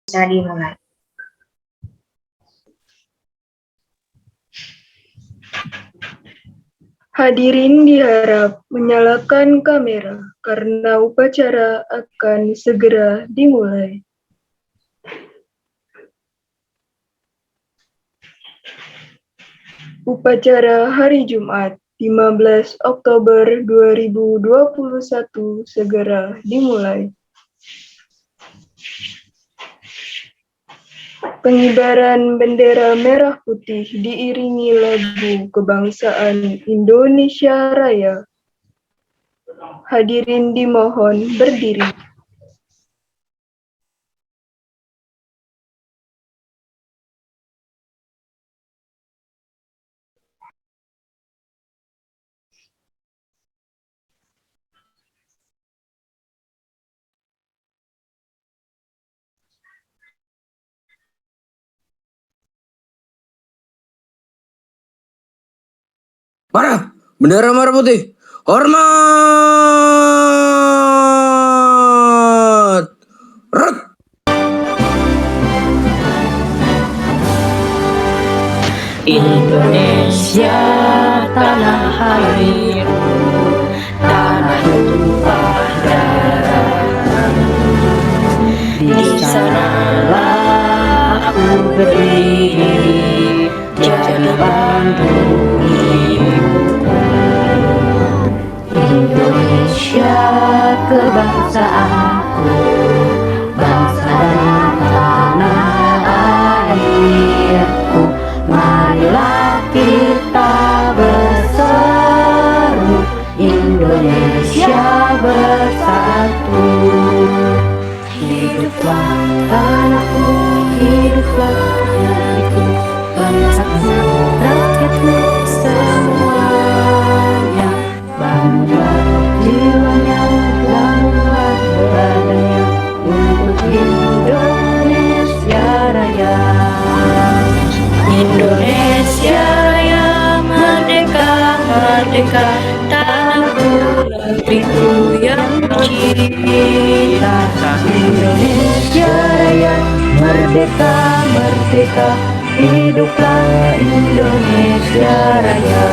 Bisa dimulai. Hadirin diharap menyalakan kamera karena upacara akan segera dimulai. Upacara hari Jumat 15 Oktober 2021 segera dimulai. Pengibaran bendera merah putih diiringi lagu kebangsaan Indonesia Raya. Hadirin dimohon berdiri. Mana? Bendera merah putih. Hormat. Rek. Indonesia tanah airku, tanah tumpah darahku. Di sanalah aku berdiri, jadi pandu hidupku. Indonesia kebangsaanku, bangsa dan tanah airku. Marilah kita berseru, Indonesia bersatu. Hiduplah tanahku, hiduplah negeriku, bangsaku, rakyatku semuanya. Bangunlah jiwanya, bangunlah badannya untuk Indonesia Raya. Indonesia Raya merdeka, merdeka, tanahku, negeriku yang tercinta. Indonesia Raya merdeka, merdeka, hiduplah Indonesia Raya.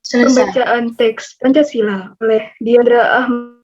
Selesai. Pembacaan teks Pancasila oleh Diandra Ahmad.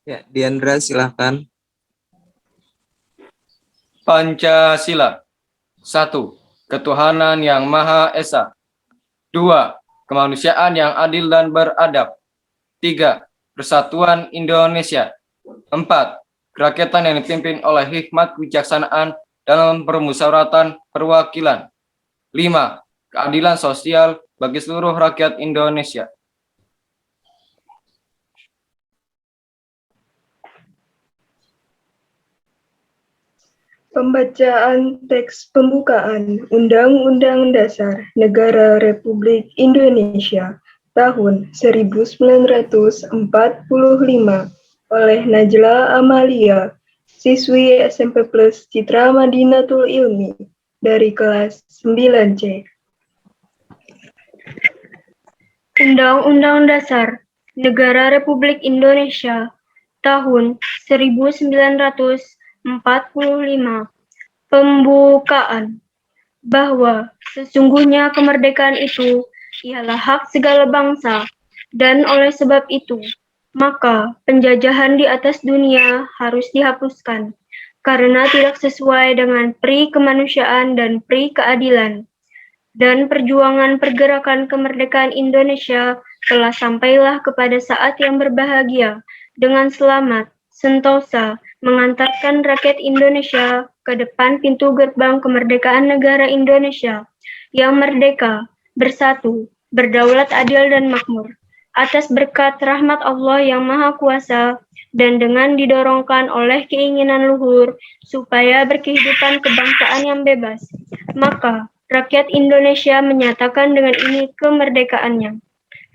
Ya, Diandra silahkan. Pancasila. 1. Ketuhanan yang Maha Esa. 2. Kemanusiaan yang adil dan beradab. 3. Persatuan Indonesia. 4. Kerakyatan yang dipimpin oleh hikmat kebijaksanaan dalam permusyawaratan perwakilan. 5. Keadilan sosial bagi seluruh rakyat Indonesia. Pembacaan teks pembukaan Undang-Undang Dasar Negara Republik Indonesia tahun 1945 oleh Najla Amalia, siswi SMP Plus Citra Madinatul Ilmi dari kelas 9C. Undang-Undang Dasar Negara Republik Indonesia tahun 1945. Pembukaan. Bahwa sesungguhnya kemerdekaan itu ialah hak segala bangsa, dan oleh sebab itu, maka penjajahan di atas dunia harus dihapuskan, karena tidak sesuai dengan pri kemanusiaan dan pri keadilan. Dan perjuangan pergerakan kemerdekaan Indonesia telah sampailah kepada saat yang berbahagia, dengan selamat, sentosa, mengantarkan rakyat Indonesia ke depan pintu gerbang kemerdekaan negara Indonesia yang merdeka, bersatu, berdaulat adil dan makmur, atas berkat rahmat Allah yang Maha Kuasa, dan dengan didorongkan oleh keinginan luhur supaya berkehidupan kebangsaan yang bebas, maka rakyat Indonesia menyatakan dengan ini kemerdekaannya.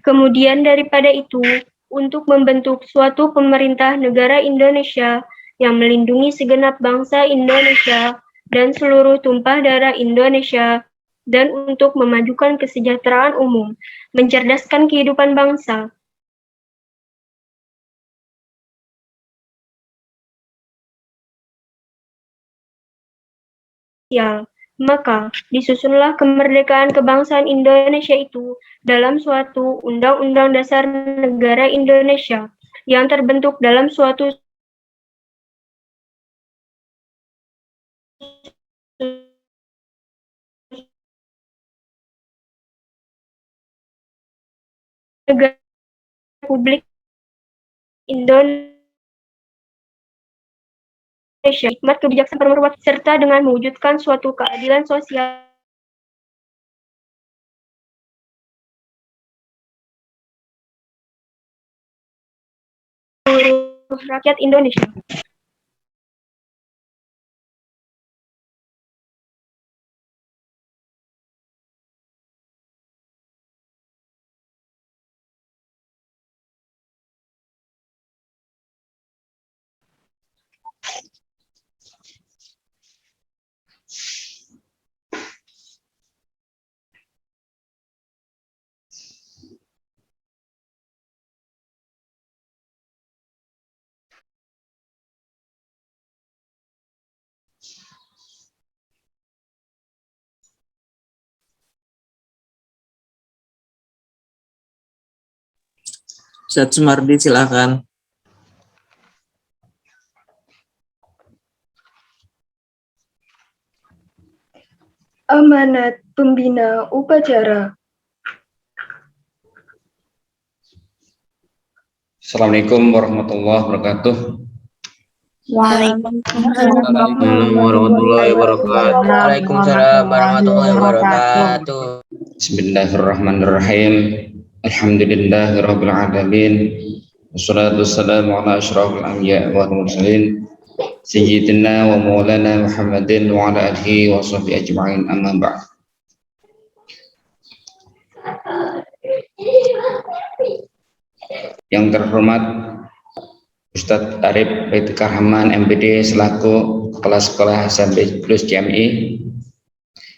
Kemudian daripada itu, untuk membentuk suatu pemerintah negara Indonesia yang melindungi segenap bangsa Indonesia dan seluruh tumpah darah Indonesia, dan untuk memajukan kesejahteraan umum, mencerdaskan kehidupan bangsa, maka disusunlah kemerdekaan kebangsaan Indonesia itu dalam suatu Undang-Undang Dasar Negara Indonesia yang terbentuk dalam suatu negara Republik Indonesia, hikmat kebijaksanaan perwakilan, serta dengan mewujudkan suatu keadilan sosial seluruh rakyat Indonesia. Ustadz Sumardi silakan. Amanat pembina upacara. Assalamualaikum warahmatullahi wabarakatuh. Assalamualaikum warahmatullahi wabarakatuh. Waalaikumsalam warahmatullahi wabarakatuh. Bismillahirrahmanirrahim. Alhamdulillahirabbil alamin. Wassalatu wassalamu ala asyrafil anbiya'i wal mursalin sayyidina wa maulana Muhammadin wa ala alihi wa sahbihi ajma'in, amma ba'd. Yang terhormat Ustadz Arif Baitikar Rahman MPD selaku Kepala Sekolah SMP Plus JMI.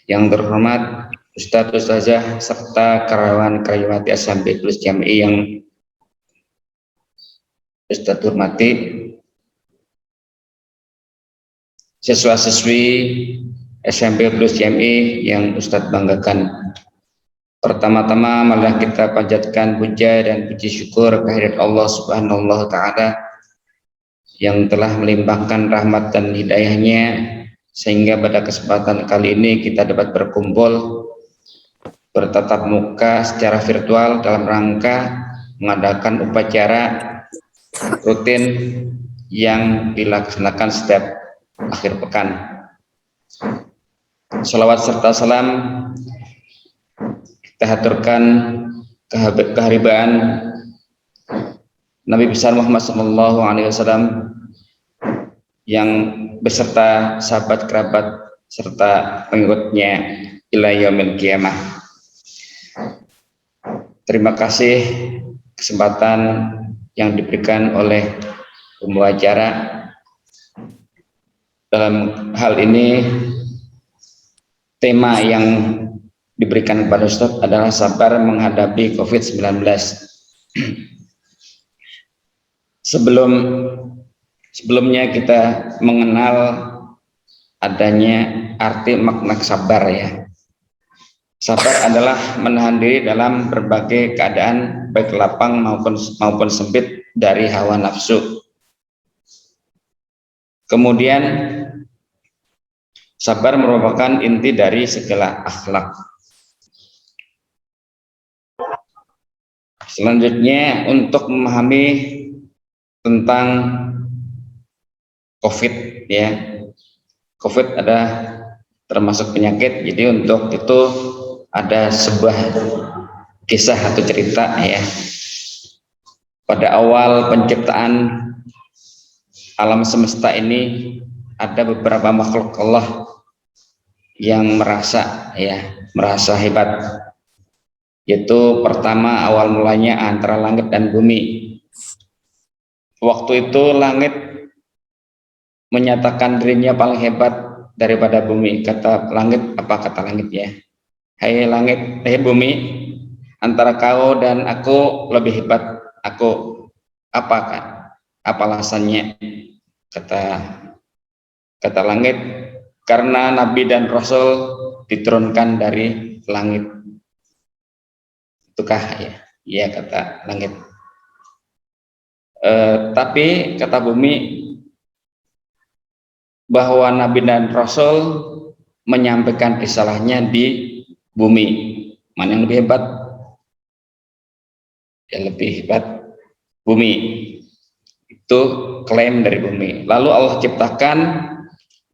Yang terhormat Ustadz Ustazah serta karyawan karyawati SMP Plus JMI yang Ustadz hormati, siswa-siswi SMP Plus JMI yang Ustadz banggakan. Pertama-tama malah kita panjatkan puja dan puji syukur kehadirat Allah Subhanahu wa Ta'ala yang telah melimpahkan rahmat dan hidayahnya sehingga pada kesempatan kali ini kita dapat berkumpul bertatap muka secara virtual dalam rangka mengadakan upacara rutin yang dilaksanakan setiap akhir pekan. Salawat serta salam kita haturkan keharibaan Nabi besar Muhammad SAW yang beserta sahabat kerabat serta pengikutnya ila yaumil qiyamah. Terima kasih kesempatan yang diberikan oleh pembawa acara. Dalam hal ini tema yang diberikan kepada Ustadz adalah sabar menghadapi COVID-19. Sebelumnya kita mengenal adanya arti makna sabar ya. Sabar adalah menahan diri dalam berbagai keadaan baik lapang maupun sempit dari hawa nafsu. Kemudian sabar merupakan inti dari segala akhlak. Selanjutnya untuk memahami tentang COVID ya. COVID adalah termasuk penyakit, jadi untuk itu ada sebuah kisah atau cerita ya. Pada awal penciptaan alam semesta ini ada beberapa makhluk Allah yang merasa hebat. Yaitu pertama awal mulanya antara langit dan bumi. Waktu itu langit menyatakan dirinya paling hebat daripada bumi. Kata langit, apa kata langit ya? Hai langit, hai bumi, antara kau dan aku lebih hebat aku. Apa kan? Apa alasannya? Kata langit, karena Nabi dan Rasul diturunkan dari langit. Itukah ya? Iya kata langit. Tapi kata bumi bahwa Nabi dan Rasul menyampaikan risalahnya di bumi. Mana yang lebih hebat? Yang lebih hebat bumi. Itu klaim dari bumi. Lalu Allah ciptakan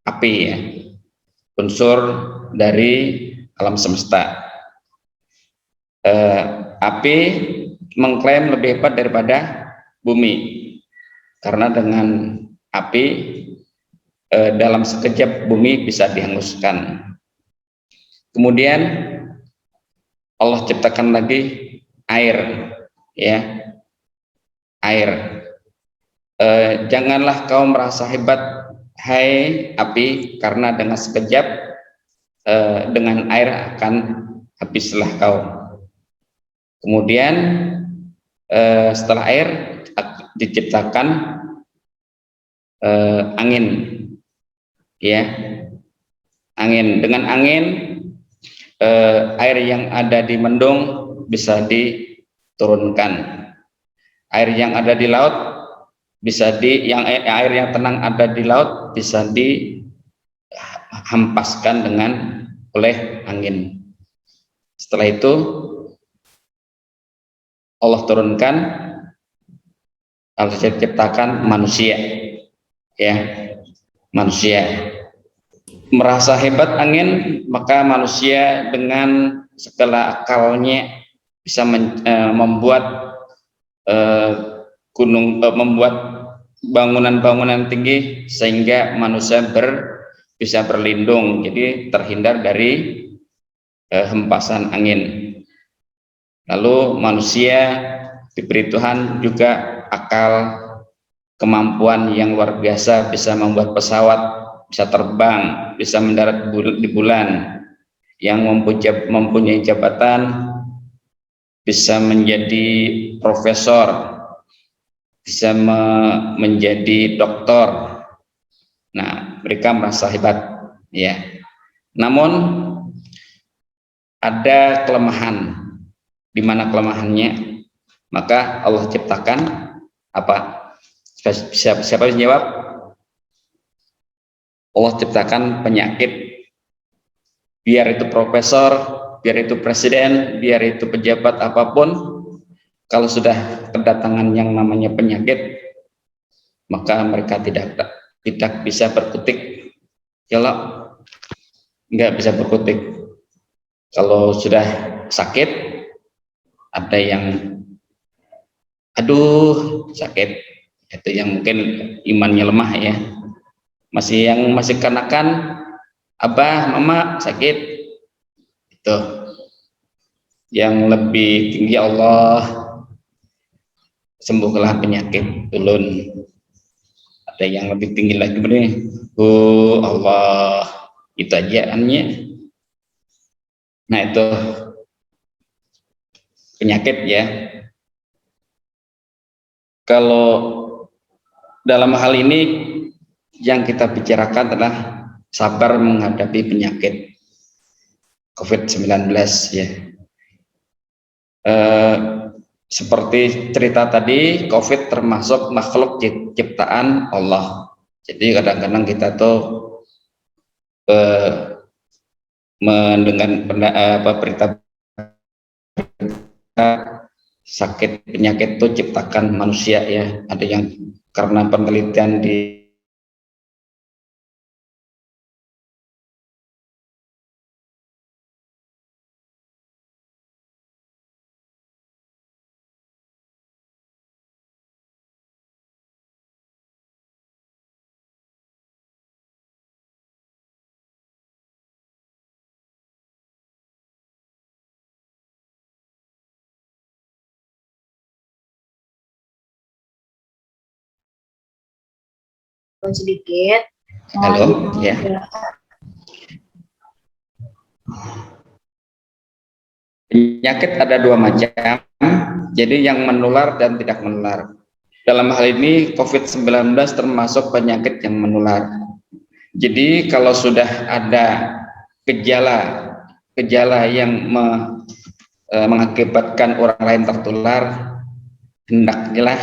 api ya, unsur dari alam semesta. Api mengklaim lebih hebat daripada bumi karena dengan api dalam sekejap bumi bisa dihanguskan. Kemudian Allah ciptakan lagi air ya, air. Janganlah kau merasa hebat hai api, karena dengan sekejap dengan air akan habislah kau. Kemudian setelah air diciptakan angin ya, angin. Dengan angin air yang ada di mendung bisa diturunkan. Air yang ada di laut bisa air yang tenang ada di laut bisa dihempaskan oleh angin. Setelah itu Allah turunkan, Allah ciptakan manusia, ya, manusia merasa hebat angin, maka manusia dengan segala akalnya bisa membuat membuat bangunan-bangunan tinggi sehingga manusia bisa berlindung, jadi terhindar dari hempasan angin. Lalu manusia diberi Tuhan juga akal, kemampuan yang luar biasa, bisa membuat pesawat, bisa terbang, bisa mendarat di bulan, yang mempunyai jabatan, bisa menjadi profesor, bisa menjadi doktor. Nah, mereka merasa hebat, ya. Namun ada kelemahan. Di mana kelemahannya? Maka Allah ciptakan apa? Siapa yang jawab? Allah ciptakan penyakit. Biar itu profesor, biar itu presiden, biar itu pejabat apapun, kalau sudah kedatangan yang namanya penyakit, maka mereka tidak bisa berkutik. Kalau nggak bisa berkutik, kalau sudah sakit, ada yang aduh sakit, itu yang mungkin imannya lemah, ya. Masih kanakan, abah mama sakit, itu yang lebih tinggi Allah, sembuhlah penyakit ulun. Ada yang lebih tinggi lagi nih, Allah, itu ajaannya. Nah, itu penyakit, ya. Kalau dalam hal ini yang kita bicarakan adalah sabar menghadapi penyakit COVID-19, ya. Seperti cerita tadi, COVID termasuk makhluk ciptaan Allah. Jadi kadang-kadang kita tuh mendengar berita sakit penyakit itu ciptakan manusia, ya. Ada yang karena penelitian di sedikit. halo, ya. Penyakit ada dua macam, jadi yang menular dan tidak menular. Dalam hal ini COVID-19 termasuk penyakit yang menular. Jadi kalau sudah ada gejala yang mengakibatkan orang lain tertular, hendaklah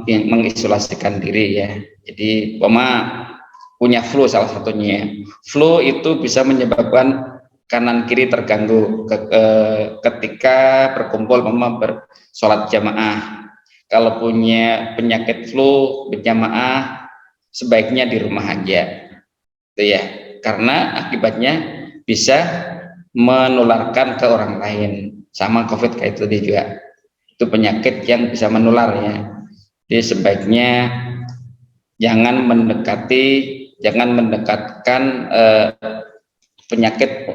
mengisolasikan diri, ya. Jadi punya flu salah satunya. Flu itu bisa menyebabkan kanan kiri terganggu ketika berkumpul bersolat jamaah. Kalau punya penyakit flu berjamaah, sebaiknya di rumah aja, itu, ya, karena akibatnya bisa menularkan ke orang lain. Sama COVID kayak itu juga, itu penyakit yang bisa menular, ya. Jadi sebaiknya jangan mendekatkan penyakit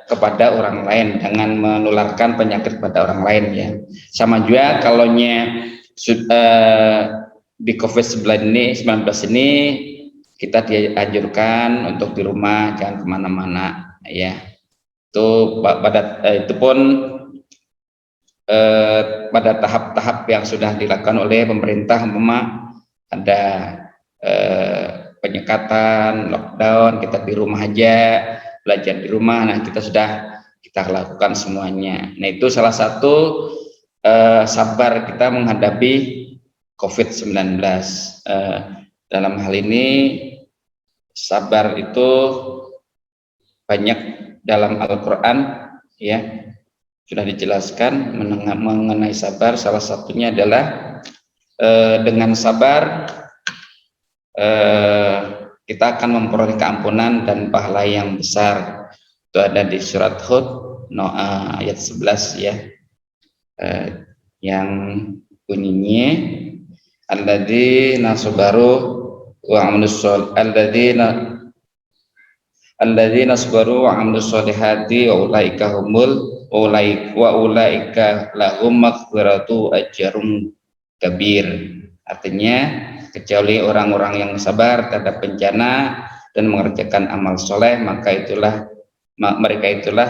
kepada orang lain, jangan menularkan penyakit kepada orang lain, ya. Sama juga kalau di COVID-19 ini kita dianjurkan untuk di rumah, jangan kemana-mana, ya. Itu pun pada tahap-tahap yang sudah dilakukan oleh pemerintah, ada penyekatan, lockdown, kita di rumah aja, belajar di rumah. Nah, kita lakukan semuanya. Nah, itu salah satu sabar kita menghadapi COVID-19. Dalam hal ini sabar itu banyak dalam Al-Quran, ya, sudah dijelaskan mengenai sabar. Salah satunya adalah dengan sabar kita akan memperoleh keampunan dan pahala yang besar. Itu ada di surat Hud ayat 11, ya, yang bunyinya alladzina sabaru wa amilus solihati wa ulaika lahum maghfiratu ajrum kabir. Artinya, kecuali orang-orang yang sabar terhadap bencana dan mengerjakan amal soleh, maka mereka itulah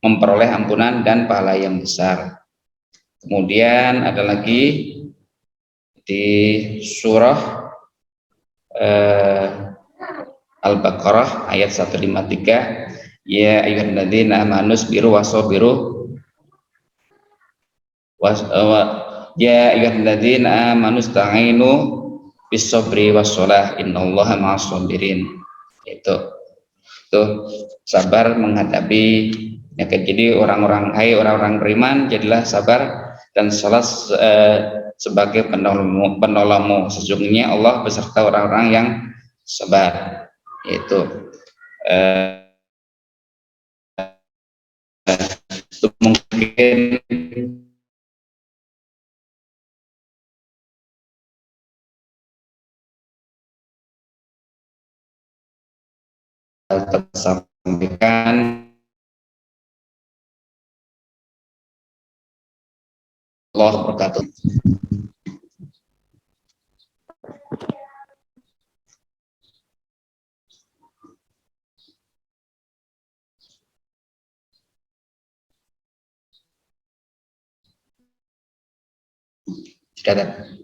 memperoleh ampunan dan pahala yang besar. Kemudian ada lagi di surah Al-Baqarah ayat 153, ya ayyuhalladzina amanu sabiru wasabiru ya ayyuhalladzina amanu ista'inu bis-sabri was-shalah innallaha ma'as-sabirin. Itu sabar menghadapi, ya, jadi orang-orang beriman, jadilah sabar dan salat sebagai penolongmu. Sesungguhnya Allah beserta orang-orang yang sabar. Itu mungkin tersampaikan. Allah berkata. Silakan.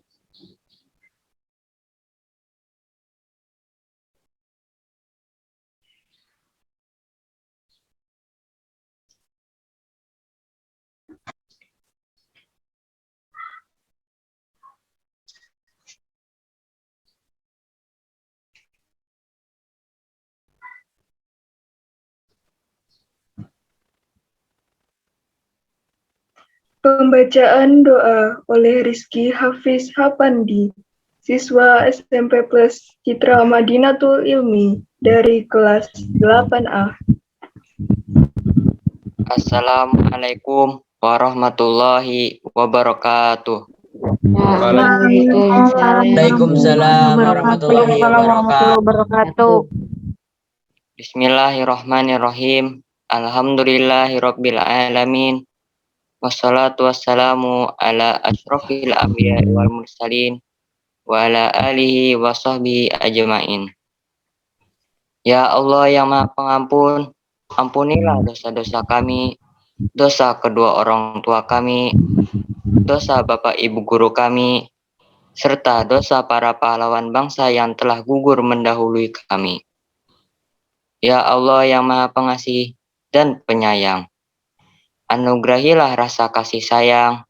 Pembacaan doa oleh Rizky Hafiz Hapandi, siswa SMP Plus Citra Madinatul Ilmi dari kelas 8A. Assalamualaikum warahmatullahi wabarakatuh. Waalaikumsalam warahmatullahi wabarakatuh. Bismillahirrahmanirrahim. Alhamdulillahirabbil alamin. Wassalatu wassalamu ala asyrofil anbiya wal mursalin wa ala alihi wa sahbihi ajmain. Ya Allah yang Maha Pengampun, ampunilah dosa-dosa kami, dosa kedua orang tua kami, dosa bapak ibu guru kami, serta dosa para pahlawan bangsa yang telah gugur mendahului kami. Ya Allah yang Maha Pengasih dan Penyayang, anugerahilah rasa kasih sayang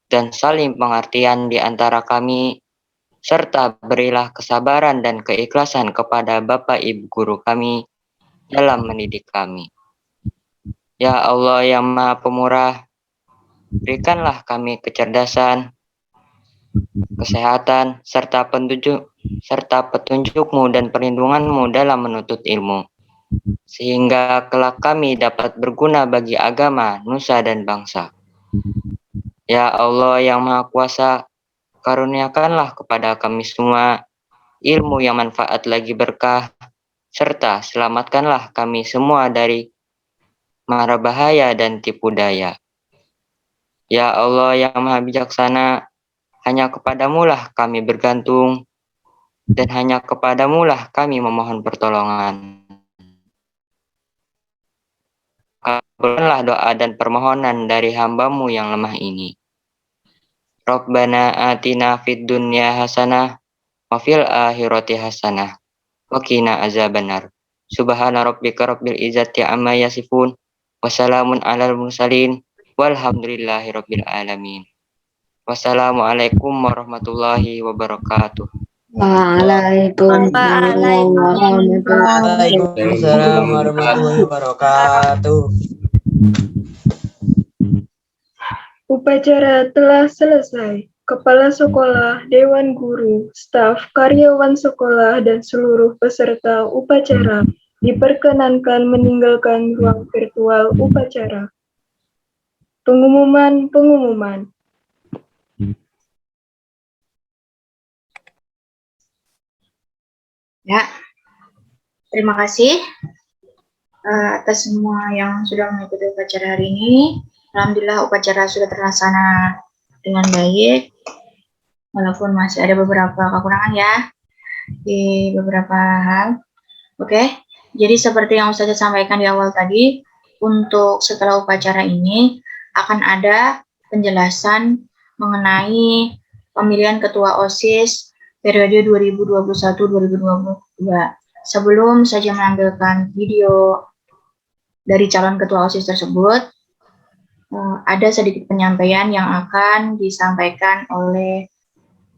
dan saling pengertian di antara kami, serta berilah kesabaran dan keikhlasan kepada bapak ibu guru kami dalam mendidik kami. Ya Allah yang Maha Pemurah, berikanlah kami kecerdasan, kesehatan, serta petunjuk-Mu dan perlindungan-Mu dalam menuntut ilmu, sehingga kelak kami dapat berguna bagi agama, nusa, dan bangsa. Ya Allah yang Maha Kuasa, karuniakanlah kepada kami semua ilmu yang manfaat lagi berkah, serta selamatkanlah kami semua dari mara bahaya dan tipu daya. Ya Allah yang Maha Bijaksana, hanya kepadamu-lah kami bergantung, dan hanya kepadamu-lah kami memohon pertolongan. Kabulkanlah doa dan permohonan dari hamba-Mu yang lemah ini. Rabbana atina fid dunya hasanah wa fil akhirati hasanah wa qina azabannar. Subhana rabbika rabbil izzati amma yasifun wa salamun alal mursalin walhamdulillahi rabbil alamin. Wassalamualaikum warahmatullahi wabarakatuh. Waalaikumsalam warahmatullahi wabarakatuh. Upacara telah selesai. Kepala sekolah, dewan guru, staf, karyawan sekolah, dan seluruh peserta upacara diperkenankan meninggalkan ruang virtual upacara. Pengumuman. Ya, terima kasih atas semua yang sudah mengikuti upacara hari ini. Alhamdulillah upacara sudah terlaksana dengan baik, walaupun masih ada beberapa kekurangan ya di beberapa hal. Oke, jadi seperti yang Ustazah sampaikan di awal tadi, untuk setelah upacara ini akan ada penjelasan mengenai pemilihan ketua OSIS periode 2021-2022. Sebelum saja menampilkan video dari calon ketua OSIS tersebut, ada sedikit penyampaian yang akan disampaikan oleh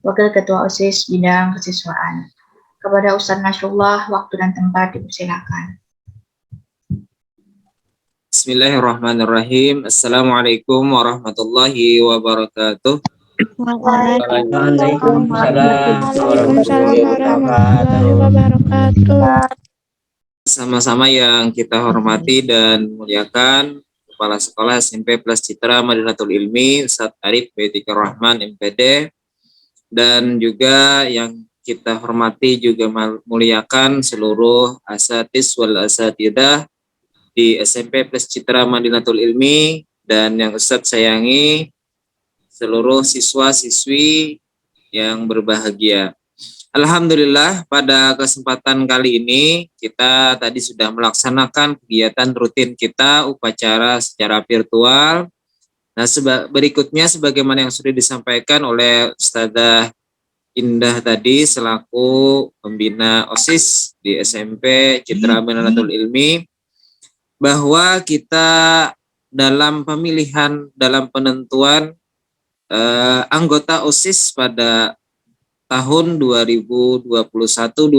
Wakil Ketua OSIS Bidang Kesiswaan. Kepada Ustaz Nasrullah, waktu dan tempat dipersilakan. Bismillahirrahmanirrahim. Assalamualaikum warahmatullahi wabarakatuh. Waalaikumsalam warahmatullahi wabarakatuh. Sama-sama yang kita hormati dan muliakan Kepala Sekolah SMP Plus Citra Madinatul Ilmi Ustadz Arif Baitikar Rahman MPD, dan juga yang kita hormati juga muliakan seluruh asatiz wal asatidah di SMP Plus Citra Madinatul Ilmi, dan yang Ustadz sayangi seluruh siswa-siswi yang berbahagia. Alhamdulillah pada kesempatan kali ini kita tadi sudah melaksanakan kegiatan rutin kita upacara secara virtual. Nah, berikutnya sebagaimana yang sudah disampaikan oleh Ustazah Indah tadi selaku pembina OSIS di SMP Citra Madinatul Ilmi, bahwa kita dalam pemilihan, dalam penentuan anggota OSIS pada tahun 2021-2022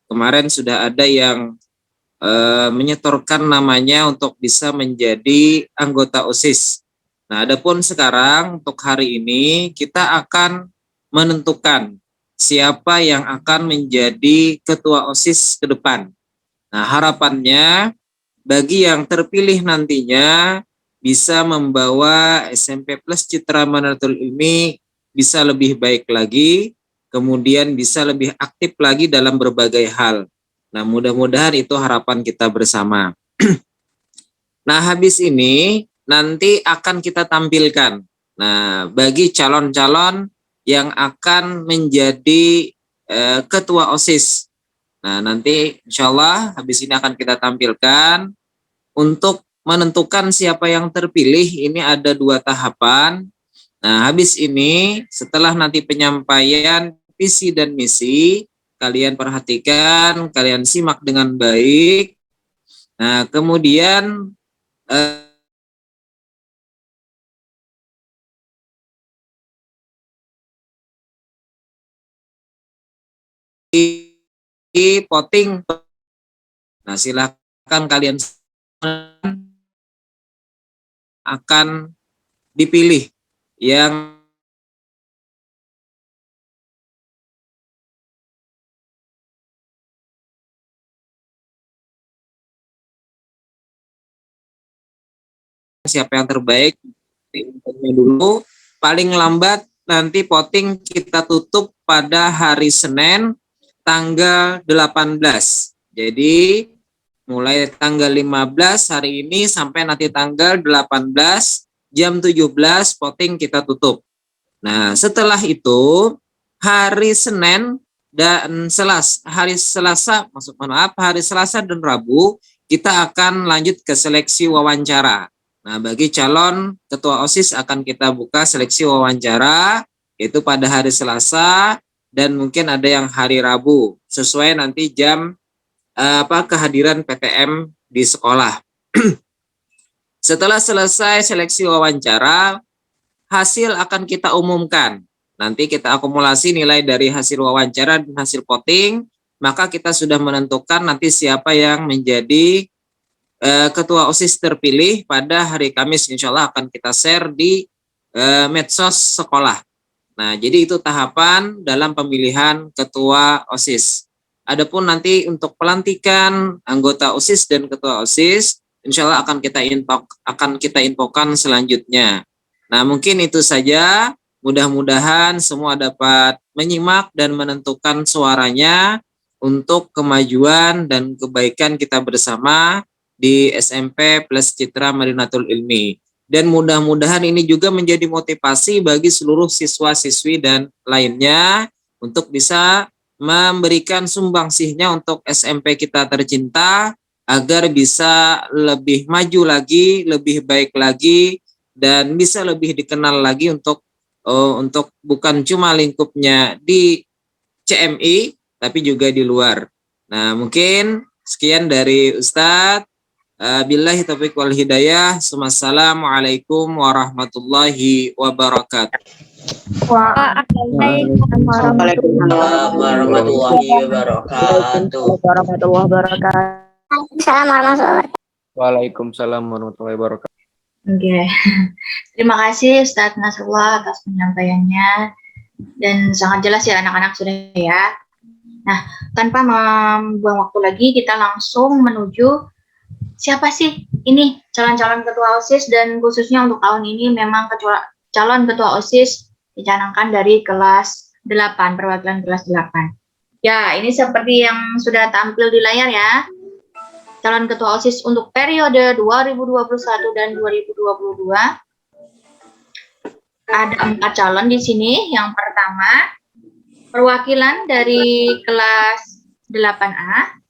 kemarin sudah ada yang menyetorkan namanya untuk bisa menjadi anggota OSIS. Nah, adapun sekarang untuk hari ini kita akan menentukan siapa yang akan menjadi ketua OSIS ke depan. Nah, harapannya bagi yang terpilih nantinya bisa membawa SMP Plus Citra Madinatul Ilmi bisa lebih baik lagi, kemudian bisa lebih aktif lagi dalam berbagai hal. Nah, mudah-mudahan itu harapan kita bersama. Nah, habis ini nanti akan kita tampilkan. Nah, bagi calon-calon yang akan menjadi ketua OSIS. Nah, nanti insya Allah habis ini akan kita tampilkan. Untuk menentukan siapa yang terpilih, ini ada 2 tahapan. Nah, habis ini setelah nanti penyampaian visi dan misi, kalian perhatikan, kalian simak dengan baik. Nah, kemudian voting. Nah, silakan kalian akan dipilih yang siapa yang terbaik dulu. Paling lambat nanti voting kita tutup pada hari Senin tanggal 18. Jadi mulai tanggal 15 hari ini sampai nanti tanggal 18 jam 17 voting kita tutup. Nah, setelah itu hari Senin dan hari Selasa dan Rabu kita akan lanjut ke seleksi wawancara. Nah, bagi calon ketua OSIS akan kita buka seleksi wawancara yaitu pada hari Selasa dan mungkin ada yang hari Rabu sesuai nanti jam kehadiran PTM di sekolah. Setelah selesai seleksi wawancara, hasil akan kita umumkan. Nanti kita akumulasi nilai dari hasil wawancara dan hasil voting, maka kita sudah menentukan nanti siapa yang menjadi ketua OSIS terpilih pada hari Kamis. Insya Allah akan kita share di medsos sekolah. Nah, jadi itu tahapan dalam pemilihan ketua OSIS. Adapun nanti untuk pelantikan anggota OSIS dan ketua OSIS, insya Allah akan kita infokan selanjutnya. Nah, mungkin itu saja. Mudah-mudahan semua dapat menyimak dan menentukan suaranya untuk kemajuan dan kebaikan kita bersama di SMP Plus Citra Madinatul Ilmi. Dan mudah-mudahan ini juga menjadi motivasi bagi seluruh siswa-siswi dan lainnya untuk bisa memberikan sumbangsihnya untuk SMP kita tercinta agar bisa lebih maju lagi, lebih baik lagi, dan bisa lebih dikenal lagi untuk bukan cuma lingkupnya di CMI, tapi juga di luar. Nah, mungkin sekian dari Ustadz. Billahi taufiq wal hidayah. Assalamualaikum warahmatullahi wabarakatuh. Waalaikumsalam warahmatullahi wabarakatuh. Waalaikumsalam warahmatullahi wabarakatuh. Oke. Terima kasih Ustadz Nasrullah atas penyampaiannya, dan sangat jelas ya anak-anak sudah ya. Nah, tanpa membuang waktu lagi, kita langsung menuju siapa sih ini calon-calon ketua OSIS, dan khususnya untuk tahun ini memang calon ketua OSIS dicanangkan dari kelas 8, perwakilan kelas 8. Ya, ini seperti yang sudah tampil di layar ya. Calon ketua OSIS untuk periode 2021 dan 2022. Ada 4 calon di sini. Yang pertama, perwakilan dari kelas 8A.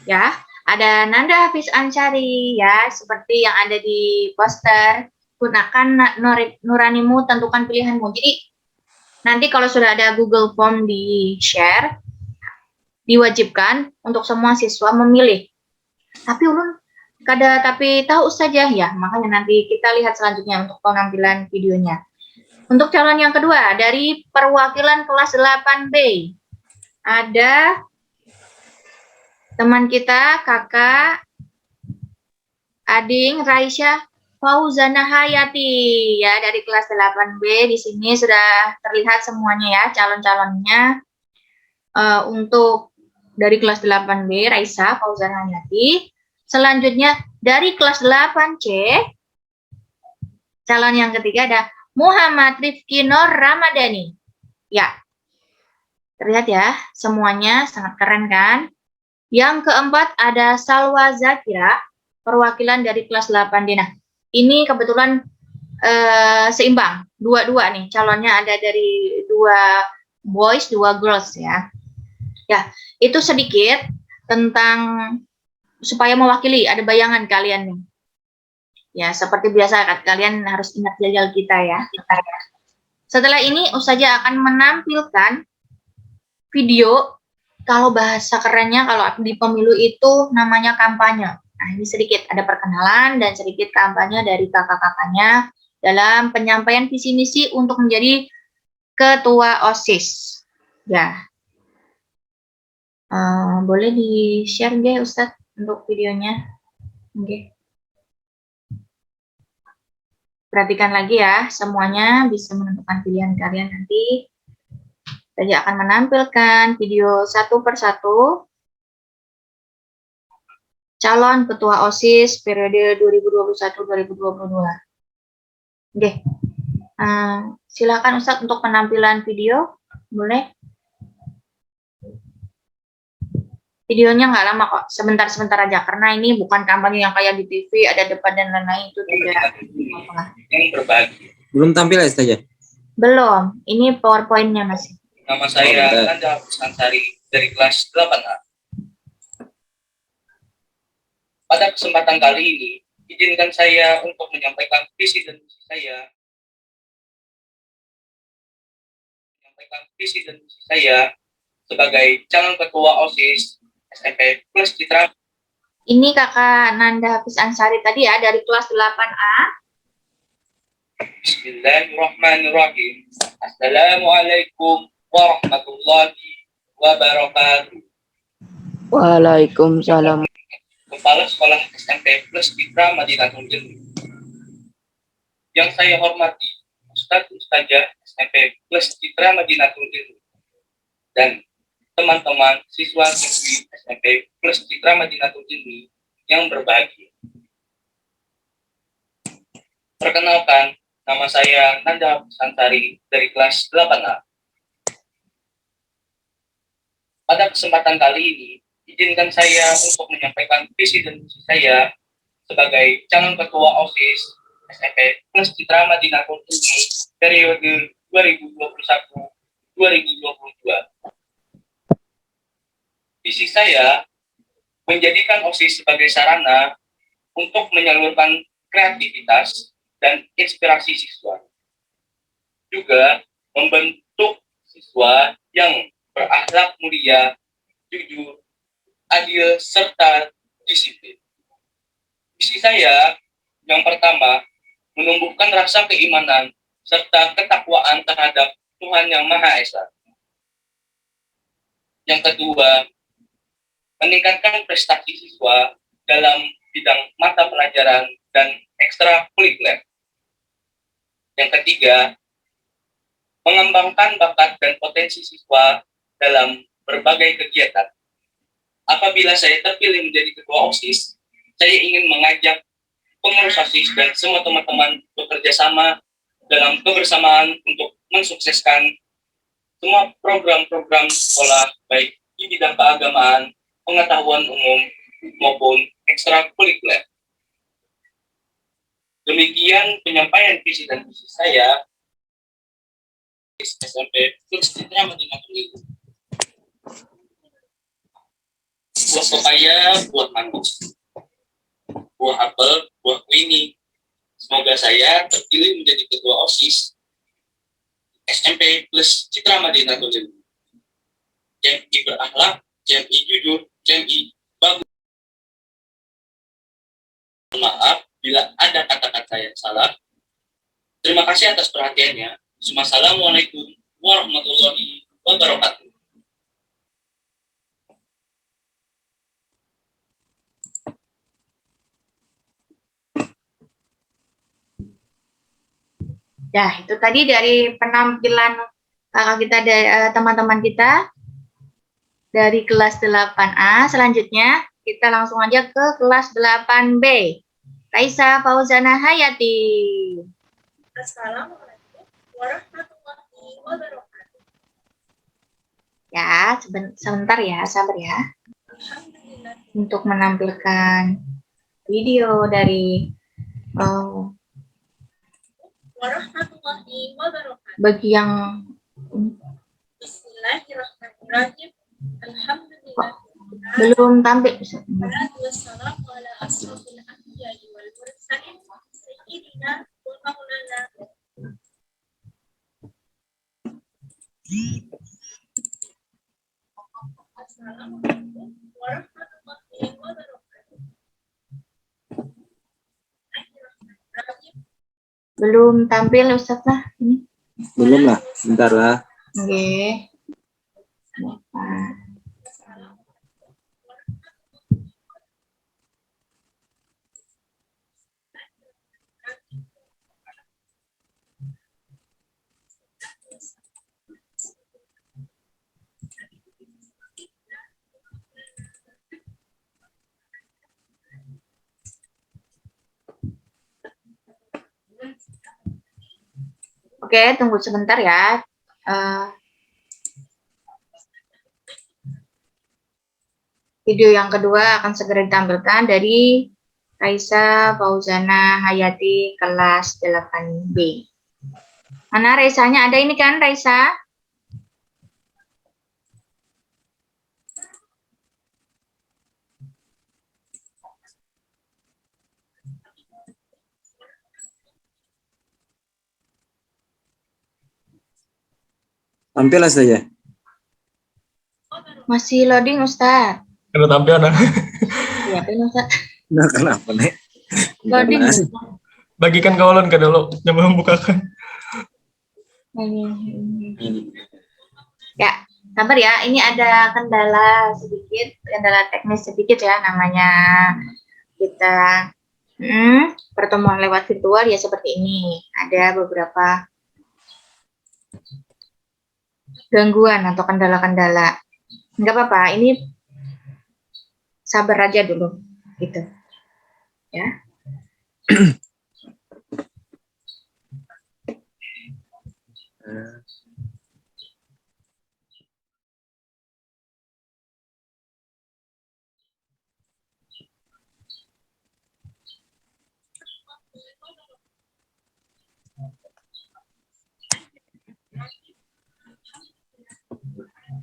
Ya, ada Nanda Hafiz Ansari ya, seperti yang ada di poster. Gunakan nuranimu, tentukan pilihanmu. Jadi nanti kalau sudah ada Google Form di share, diwajibkan untuk semua siswa memilih. Tapi ulun tapi tahu saja ya, makanya nanti kita lihat selanjutnya untuk penampilan videonya. Untuk calon yang kedua dari perwakilan kelas 8B, ada teman kita, kakak Ading Raisya Fauzana Hayati ya, dari kelas 8B. Di sini sudah terlihat semuanya ya calon-calonnya. Untuk dari kelas 8B Raisa Fauzana Hayati. Selanjutnya dari kelas 8C, calon yang ketiga ada Muhammad Rifki Nur Ramadhani. Ya, terlihat ya, semuanya sangat keren kan? Yang keempat ada Salwa Zakira, perwakilan dari kelas 8D. Nah, ini kebetulan seimbang, dua-dua nih, calonnya ada dari 2 boys, 2 girls ya. Ya, itu sedikit tentang supaya mewakili, ada bayangan kalian nih. Ya, seperti biasa kalian harus ingat jadwal kita ya. Setelah ini Ustazah akan menampilkan video, kalau bahasa kerennya kalau di pemilu itu namanya kampanye. Nah, ini sedikit ada perkenalan dan sedikit kampanye dari kakak-kakaknya dalam penyampaian visi misi untuk menjadi ketua OSIS. Ya. Boleh di-share nggih Ustadz untuk videonya? Oke. Perhatikan lagi ya, semuanya bisa menentukan pilihan kalian nanti. Saya akan menampilkan video satu persatu. Calon ketua OSIS periode 2021-2022. Oke. Silakan Ustadz untuk penampilan video. Boleh? Videonya nggak lama kok, sebentar-sebentar aja, karena ini bukan kampanye yang kayak di TV, ada debat dan lain-lain, itu tidak apa. Belum tampil ya saja? Belum, ini PowerPoint-nya masih. Nama saya Nanda Hafiz Ansari dari kelas 8A. Pada kesempatan kali ini, izinkan saya untuk menyampaikan visi dan misi saya. Sebagai calon ketua OSIS SMP Plus Citra. Ini kakak Nanda Hafiz Ansari tadi ya, dari kelas 8A. Bismillahirrahmanirrahim. Assalamualaikum warahmatullahi wabarakatuh. Waalaikumsalam. Kepala Sekolah SMP Plus Citra Madinatul Ilmi. Yang saya hormati Ustadz Ustazah SMP Plus Citra Madinatul Ilmi dan teman-teman siswa siswi SMP Plus Citra Madinatul Ilmi yang berbahagia. Perkenalkan, nama saya Nanda Santari dari kelas 8A. Pada kesempatan kali ini, izinkan saya untuk menyampaikan visi dan misi saya sebagai calon ketua OSIS SMP Plus Citra Madinatul Ilmi periode 2021-2022. Visi saya menjadikan OSIS sebagai sarana untuk menyalurkan kreativitas dan inspirasi siswa. Juga membentuk siswa yang berakhlak mulia, jujur, adil, serta disiplin. Visi saya yang pertama, menumbuhkan rasa keimanan serta ketakwaan terhadap Tuhan Yang Maha Esa. Yang kedua, meningkatkan prestasi siswa dalam bidang mata pelajaran dan ekstrakurikuler. Yang ketiga, mengembangkan bakat dan potensi siswa dalam berbagai kegiatan. Apabila saya terpilih menjadi ketua OSIS, saya ingin mengajak pengurus OSIS dan semua teman-teman bekerja sama dalam kebersamaan untuk mensukseskan semua program-program sekolah, baik di bidang keagamaan, pengetahuan umum, maupun ekstrakurikuler. Demikian penyampaian visi dan misi saya SMP Plus Citra Madinatul Ilmi. Buah pepaya, buah manggis, buah apel, buah kuini. Semoga saya terpilih menjadi ketua OSIS SMP Plus Citra Madinatul Ilmi. JMI berakhlak, JMI jujur, JMI bagus. Maaf bila ada kata-kata yang salah. Terima kasih atas perhatiannya. Assalamualaikum warahmatullahi wabarakatuh. Nah, itu tadi dari penampilan kakak kita, teman-teman kita dari kelas 8A. Selanjutnya kita langsung aja ke kelas 8B. Raisa Fauzana Hayati. Assalamualaikum warahmatullahi wabarakatuh. Ya, sebentar ya, sabar ya. Alhamdulillah. Untuk menampilkan video dari Warahmatullahi wabarakatuh. bagi yang Bismillahirrahmanirrahim. Alhamdulillah. belum tampil. Wassalamu ala asrofil anbiya'i wal mursalin sayyidina wa maulana. Assalamualaikum warahmatullahi wabarakatuh. Belum tampil Ustaz lah ini. Belum lah, bentar lah. Oke. Oke, tunggu sebentar ya. Video yang kedua akan segera ditampilkan dari Raisa Fauzana Hayati kelas 8B. Mana Raisanya? Ada ini kan Raisa? Tampil saja. Masih loading Ustaz. Udah tampil nah. Iya, kan Ustaz. Nah, kenapa nih? Loading. Karena bagikan kawalan ke dulu, coba membukakan. Ya, sabar ya. Ini ada kendala sedikit, kendala teknis sedikit ya. Namanya kita pertemuan lewat virtual ya seperti ini. Ada beberapa gangguan atau kendala-kendala. Enggak apa-apa, ini sabar aja dulu, gitu. Ya.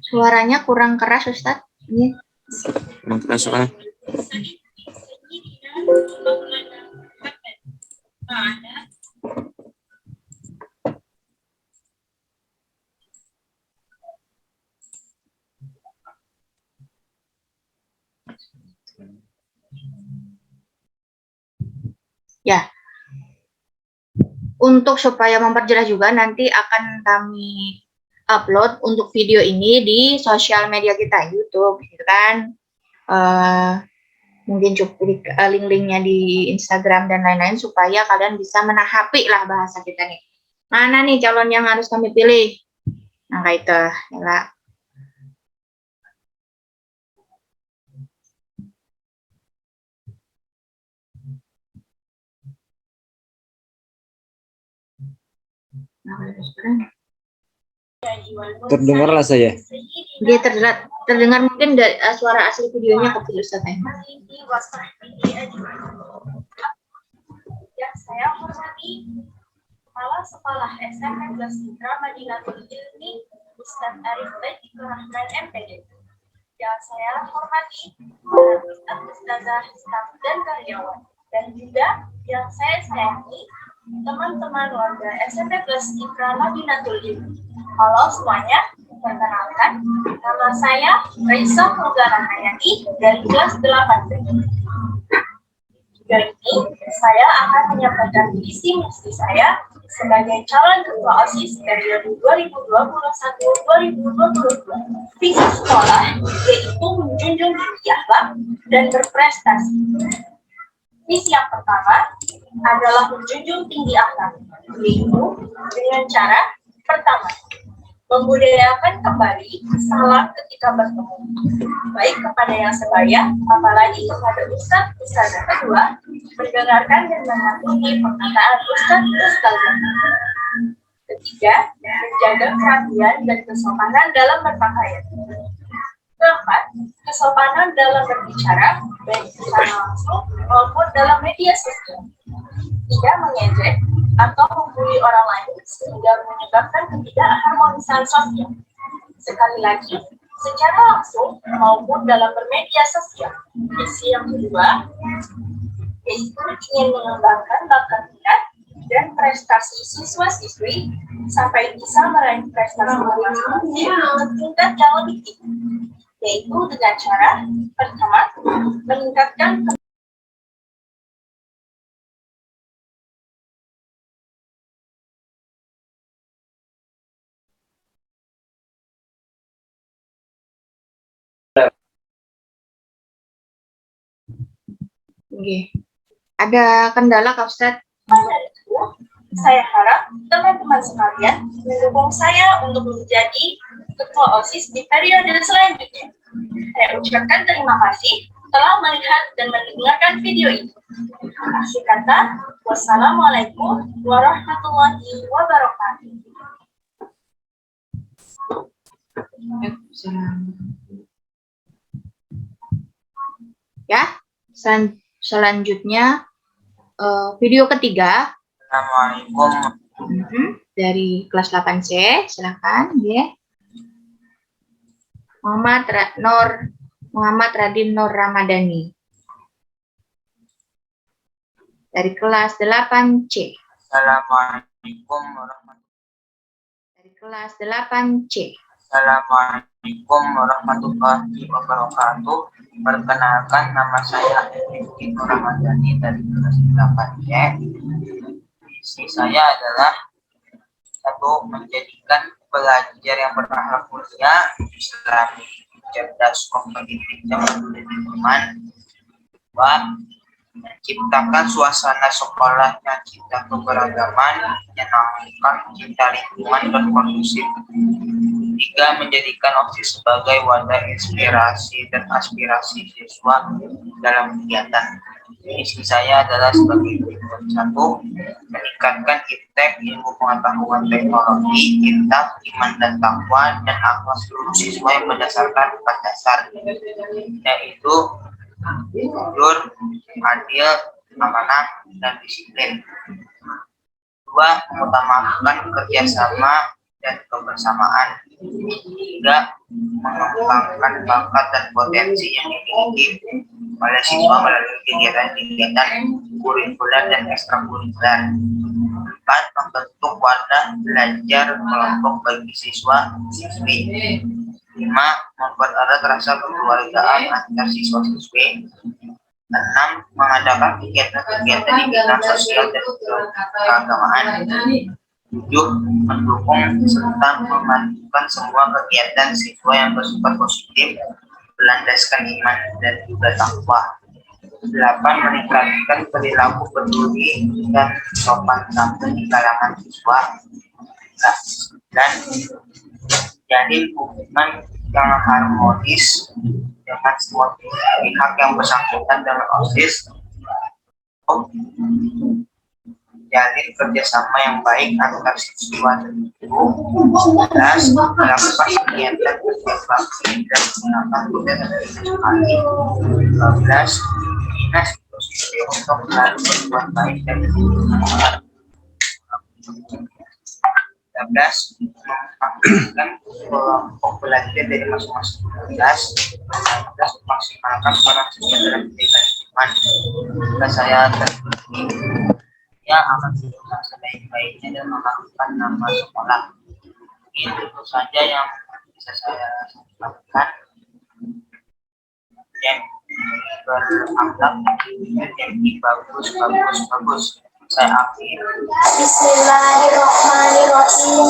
Suaranya kurang keras, Ustadz. Ini. Kurang keras soalnya. Ya. Untuk supaya memperjelas juga, nanti akan kami upload untuk video ini di sosial media kita, YouTube, gitu kan. Mungkin cukup link-linknya di Instagram dan lain-lain, supaya kalian bisa menahapi lah bahasa kita nih. Mana nih calon yang harus kami pilih? Nah, kayak itu, ya. Terdengarlah saya. Dia terdengar mungkin suara asli videonya kecil, Ustaz. Yang saya hormati Kepala Sekolah SMP Plus Citra Madinatul Ilmi Ustadz Arif Baiti Rahman MPD. Yang saya hormati para Ustadz, Ustazah, staf dan karyawan, dan juga yang saya sayangi teman-teman warga SMP Plus Citra Madinatul Ilmi. Halo semuanya, perkenalkan, nama saya Raisa Mugara Hayati dari kelas 8B. Juga ini, saya akan menyampaikan visi misi saya sebagai calon ketua OSIS periode 2021-2022. Visi sekolah yaitu menjunjung tinggi akhlak dan berprestasi. Visi yang pertama adalah menjunjung tinggi akhlak, yaitu dengan cara pertama, membudayakan kembali salam ketika bertemu, baik kepada yang sebaya, apalagi kepada ustadz ustazah. Kedua, mendengarkan dan mematuhi perkataan ustadz ustazah. Ketiga, menjaga perhatian dan kesopanan dalam berpakaian. Keempat, kesopanan dalam berbicara, baik secara langsung maupun dalam media sosial. Tidak mengejek atau membuli orang lain sehingga menyebabkan ketidakharmonisan sosial. Sekali lagi, secara langsung maupun dalam bermedia sosial. Visi yang kedua, yaitu ingin mengembangkan bakat minat dan prestasi siswa-siswi sampai bisa meraih prestasi masing-masing tingkat yang lebih tinggi, yaitu dengan cara pertama, meningkatkan Ada kendala, Kak Ustadz? Saya harap teman-teman sekalian mendukung saya untuk menjadi ketua OSIS di periode selanjutnya. Saya ucapkan terima kasih telah melihat dan mendengarkan video ini. Akhir kata, wassalamualaikum warahmatullahi wabarakatuh. Ya, selanjutnya video ketiga. Assalamualaikum. Dari kelas 8C, silakan, ya. Muhammad Radin Nur Ramadhani. Dari kelas 8C. Assalamualaikum warahmatullahi wabarakatuh. Dari kelas 8C. Assalamualaikum warahmatullahi wabarakatuh. Perkenalkan, nama saya Ibnu Ramadhani dari kelas 8C. Misi saya adalah satu, menjadikan pelajar yang berakhlak mulia, Islami, cerdas, kompetitif, dan berteman. Dua, menciptakan suasana sekolah yang cinta keberagaman, menyenangkan, cinta lingkungan, dan kondusif. Tiga, menjadikan OSIS sebagai wadah inspirasi dan aspirasi siswa dalam kegiatan. Misi saya adalah sebagai berikut. Satu, meningkatkan iptek, ilmu pengetahuan teknologi, kitab, iman dan takwa, dan akhlak seluruh siswa yang berdasarkan 4 dasar, yaitu jujur, adil, amanah, dan disiplin. Dua, mengutamakan kerjasama dan kebersamaan. Tiga, mengembangkan bakat dan potensi yang dimiliki oleh siswa melalui kegiatan-kegiatan kurikuler dan ekstrakurikuler. Empat, membentuk wadah belajar kelompok bagi siswa-siswi. Lima, mempererat rasa kekeluargaan antar siswa-siswi. 6, mengadakan kegiatan-kegiatan di bidang sosial dan keagamaan. 7, mendukung serta memajukan semua kegiatan siswa yang bersifat positif, berlandaskan iman dan juga takwa. 8, meningkatkan perilaku peduli dan sopan santun di kalangan siswa. 9, jadi hubungan yang harmonis dengan semua pihak yang bersangkutan dalam OSIS. Jalin kerjasama yang baik antar siswa dan guru. 11, melakukan kegiatan bakti dan menggunakan budaya sekali. 12, membina siswa untuk selalu berbuat baik dan bermanfaat. 13, memaksimalkan kelompok belajar dari masing-masing kelas. 14, memaksimalkan peran siswa dalam pendidikan iman. Jika saya terbukti, ya akan berusaha sebaik-baiknya dan melakukan nama sekolah. Mungkin itu saja yang bisa saya sampaikan. Yang berakhlak, yang bagus. Saya akhir. Bismillahirrahmanirrahim.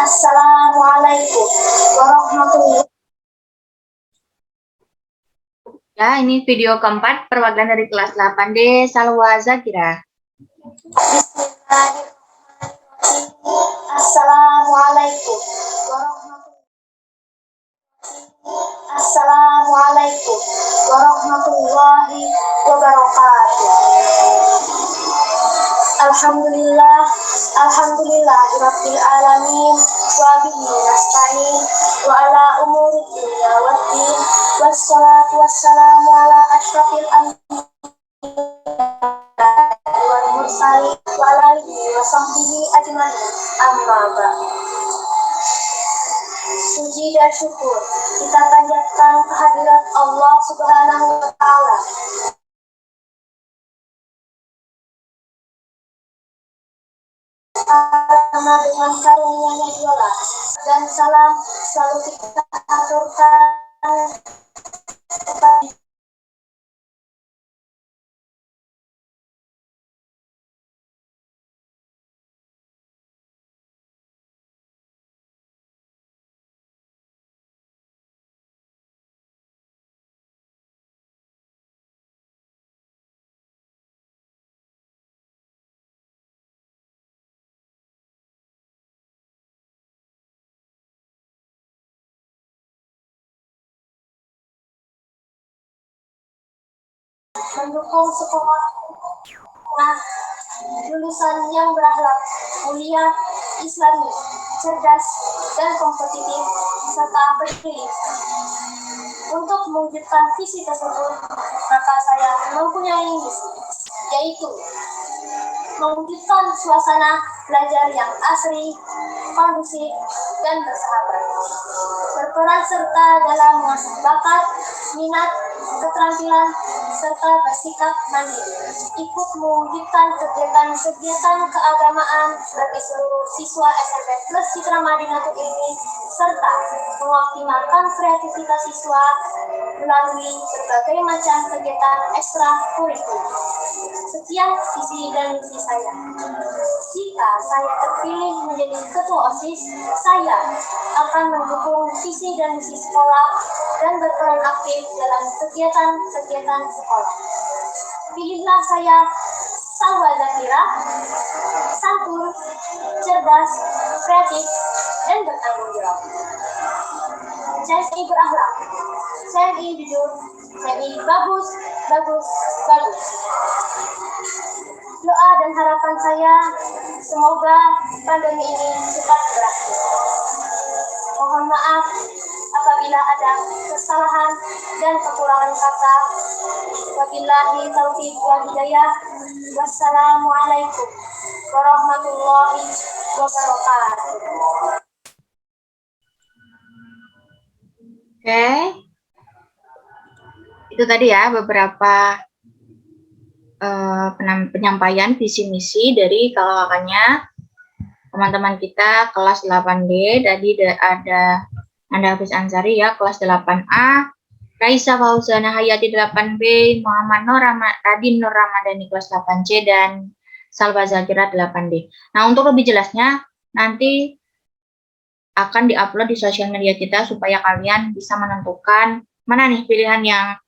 Assalamualaikum warahmatullahi wabarakatuh. Ya, ini video keempat perwakilan dari kelas 8D Salwa Zakira. Bismillahirrahmanirrahim. Assalamualaikum warahmatullahi wabarakatuh. Alhamdulillahirabbil alamin wa bihi nasta'in wa ala umuri dunya waddin wassalatu wassalamu ala asyrafil anbiya wal mursalin wa ala alihi wa sahbihi ajmain, amma ba'd. Puji dan syukur kita panjatkan kehadirat Allah Subhanahu wa Ta'ala karena dengan karunia-Nya jualan dan salam selalu kita aturkan kepada mendukung sekolah lulusan yang berakhlak mulia, Islami, cerdas, dan kompetitif, serta bersih. Untuk mewujudkan visi tersebut, maka saya mempunyai misi, yaitu mewujudkan suasana belajar yang asri, kondusif, dan bersahabat, berperan serta dalam mengasah bakat, minat, keterampilan, serta bersikap mandiri, ikut mewujudkan kegiatan-kegiatan keagamaan bagi seluruh siswa SMP Plus Citra Madinatul Ilmi, serta mengoptimalkan kreativitas siswa melalui berbagai macam kegiatan ekstrakurikuler. Sekian visi dan misi saya. Jika saya terpilih menjadi ketua OSIS, saya akan mendukung visi dan misi sekolah dan berperan aktif dalam kegiatan-kegiatan sekolah. Pilihlah saya, Salwa Zakira, santun, cerdas, kreatif, dan bertanggung jawab. CSI berakhlak, CSI jujur, CSI bagus, bagus, bagus. Doa dan harapan saya, semoga pandemi ini cepat berakhir. Mohon maaf apabila ada kesalahan dan kekurangan kata. Wabillahi taufiq wal hidayah. Wassalamualaikum warahmatullahi wabarakatuh. Oke. Itu tadi ya beberapa penyampaian visi misi dari kakak-kakaknya teman-teman kita kelas 8D. Tadi ada Anda Hafiz Ansari ya, kelas 8A, Raisa Fauzana Hayati 8B, Muhammad Radin Nur Ramadhani kelas 8C, dan Salwa Zakira 8D. Nah, untuk lebih jelasnya nanti akan diupload di sosial media kita supaya kalian bisa menentukan mana nih pilihan yang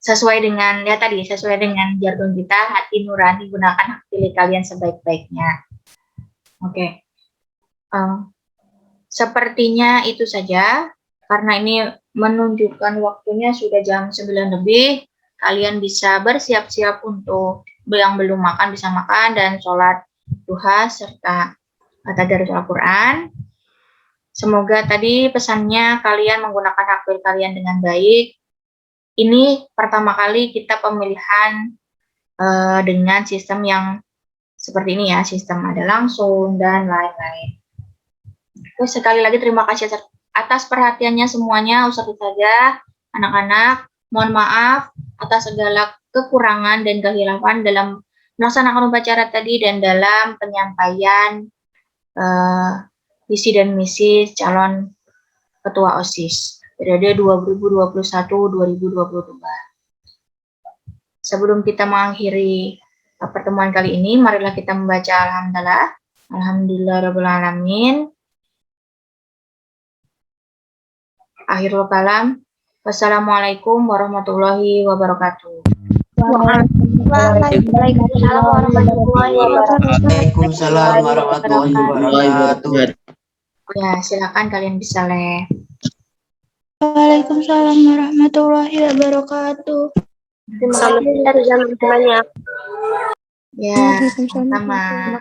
sesuai dengan sesuai dengan jargon kita, hati nurani, gunakan hak pilih kalian sebaik-baiknya. Oke. Sepertinya itu saja, karena ini menunjukkan waktunya sudah jam 9 lebih. Kalian bisa bersiap-siap untuk yang belum makan bisa makan dan sholat duha serta tadarus Al-Quran. Semoga tadi pesannya kalian menggunakan hak pilih kalian dengan baik. Ini pertama kali kita pemilihan dengan sistem yang seperti ini ya, sistem ada langsung dan lain-lain. Terus sekali lagi terima kasih atas perhatiannya semuanya, Ustazah, anak-anak. Mohon maaf atas segala kekurangan dan kehilafan dalam melaksanakan upacara tadi dan dalam penyampaian visi dan misi calon ketua OSIS periode 2021-2022. Sebelum kita mengakhiri pertemuan kali ini, marilah kita membaca alhamdulillah. Alhamdulillahirabbil alamin. Akhirul kalam. Wassalamualaikum warahmatullahi wabarakatuh. Waalaikumsalam warahmatullahi wabarakatuh. Ya, silakan kalian bisa Waalaikumsalam warahmatullahi wabarakatuh. Terima kasih banyak. Ya, sama.